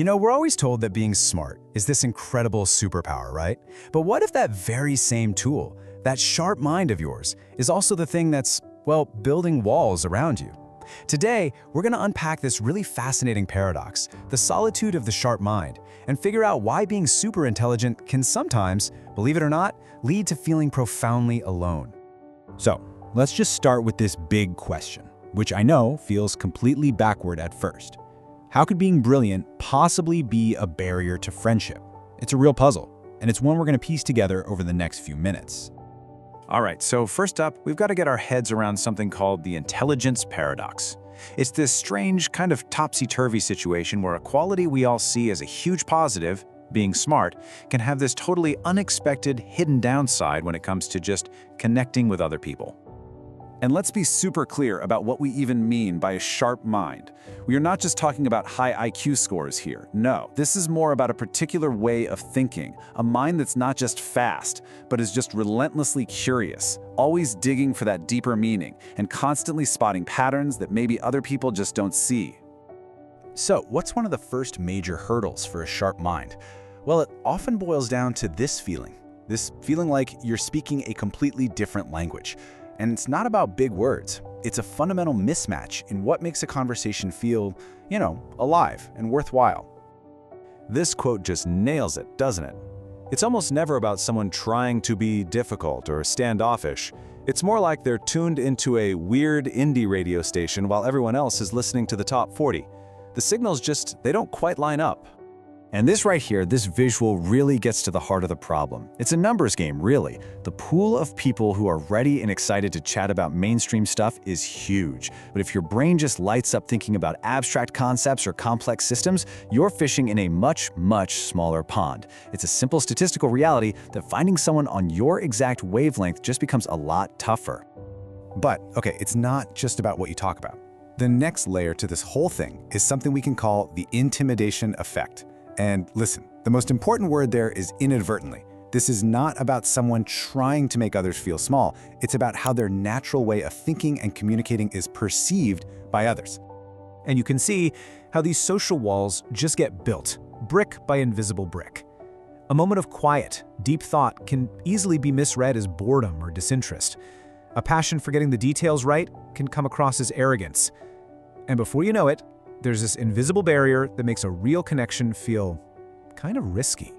We're always told that being smart is this incredible superpower, right? But what if that very same tool, that sharp mind of yours, is also the thing that's, well, building walls around you? Today, we're going to unpack this really fascinating paradox, the solitude of the sharp mind, and figure out why being super intelligent can sometimes, believe it or not, lead to feeling profoundly alone. So, let's just start with this big question, which I know feels completely backward at first. How could being brilliant possibly be a barrier to friendship? It's a real puzzle, and it's one we're going to piece together over the next few minutes. All right, so first up, we've got to get our heads around something called the intelligence paradox. It's this strange, kind of topsy-turvy situation where a quality we all see as a huge positive, being smart, can have this totally unexpected, hidden downside when it comes to just connecting with other people. And let's be super clear about what we even mean by a sharp mind. We are not just talking about high IQ scores here. No, this is more about a particular way of thinking, a mind that's not just fast, but is just relentlessly curious, always digging for that deeper meaning, and constantly spotting patterns that maybe other people just don't see. So, what's one of the first major hurdles for a sharp mind? Well, it often boils down to this feeling like you're speaking a completely different language. And it's not about big words. It's a fundamental mismatch in what makes a conversation feel, alive and worthwhile. This quote just nails it, doesn't it? It's almost never about someone trying to be difficult or standoffish. It's more like they're tuned into a weird indie radio station while everyone else is listening to the top 40. The signals they don't quite line up. And this right here, this visual really gets to the heart of the problem. It's a numbers game, really. The pool of people who are ready and excited to chat about mainstream stuff is huge. But if your brain just lights up thinking about abstract concepts or complex systems, you're fishing in a much, much smaller pond. It's a simple statistical reality that finding someone on your exact wavelength just becomes a lot tougher. But, okay, it's not just about what you talk about. The next layer to this whole thing is something we can call the intimidation effect. And listen, the most important word there is inadvertently. This is not about someone trying to make others feel small. It's about how their natural way of thinking and communicating is perceived by others. And you can see how these social walls just get built, brick by invisible brick. A moment of quiet, deep thought can easily be misread as boredom or disinterest. A passion for getting the details right can come across as arrogance. And before you know it, there's this invisible barrier that makes a real connection feel kind of risky.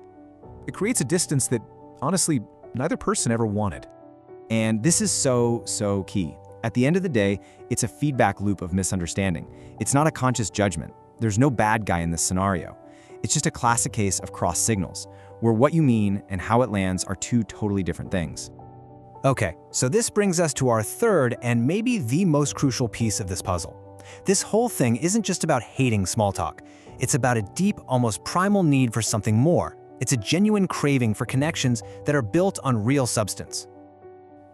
It creates a distance that, honestly, neither person ever wanted. And this is so key. At the end of the day, it's a feedback loop of misunderstanding. It's not a conscious judgment. There's no bad guy in this scenario. It's just a classic case of cross signals, where what you mean and how it lands are two totally different things. Okay, so this brings us to our third and maybe the most crucial piece of this puzzle. This whole thing isn't just about hating small talk. It's about a deep, almost primal need for something more. It's a genuine craving for connections that are built on real substance.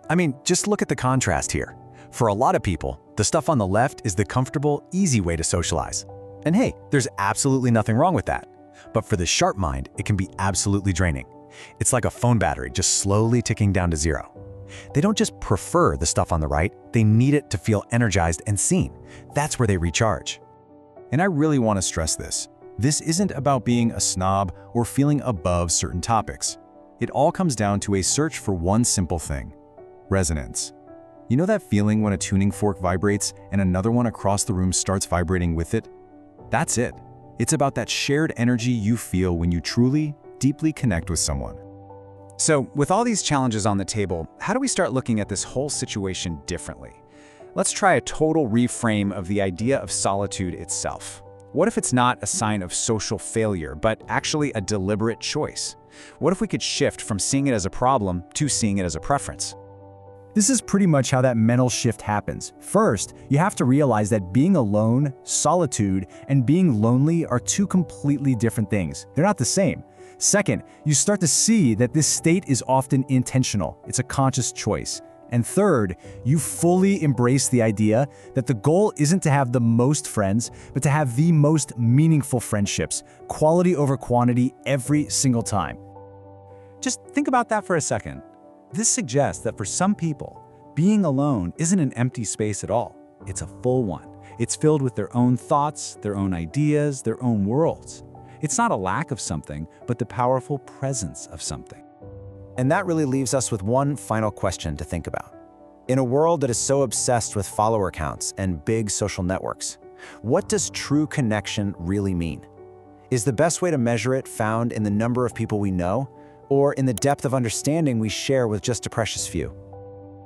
I mean, just look at the contrast here. For a lot of people, the stuff on the left is the comfortable, easy way to socialize. And hey, there's absolutely nothing wrong with that. But for the sharp mind, it can be absolutely draining. It's like a phone battery just slowly ticking down to zero. They don't just prefer the stuff on the right, they need it to feel energized and seen. That's where they recharge. And I really want to stress this. This isn't about being a snob or feeling above certain topics. It all comes down to a search for one simple thing: resonance. You know that feeling when a tuning fork vibrates and another one across the room starts vibrating with it? That's it. It's about that shared energy you feel when you truly, deeply connect with someone. So, with all these challenges on the table, how do we start looking at this whole situation differently? Let's try a total reframe of the idea of solitude itself. What if it's not a sign of social failure, but actually a deliberate choice? What if we could shift from seeing it as a problem to seeing it as a preference? This is pretty much how that mental shift happens. First, you have to realize that being alone, solitude, and being lonely are two completely different things. They're not the same. Second, you start to see that this state is often intentional. It's a conscious choice. And third, you fully embrace the idea that the goal isn't to have the most friends, but to have the most meaningful friendships, quality over quantity every single time. Just think about that for a second. This suggests that for some people, being alone isn't an empty space at all. It's a full one. It's filled with their own thoughts, their own ideas, their own worlds. It's not a lack of something, but the powerful presence of something. And that really leaves us with one final question to think about. In a world that is so obsessed with follower counts and big social networks, what does true connection really mean? Is the best way to measure it found in the number of people we know, or in the depth of understanding we share with just a precious few?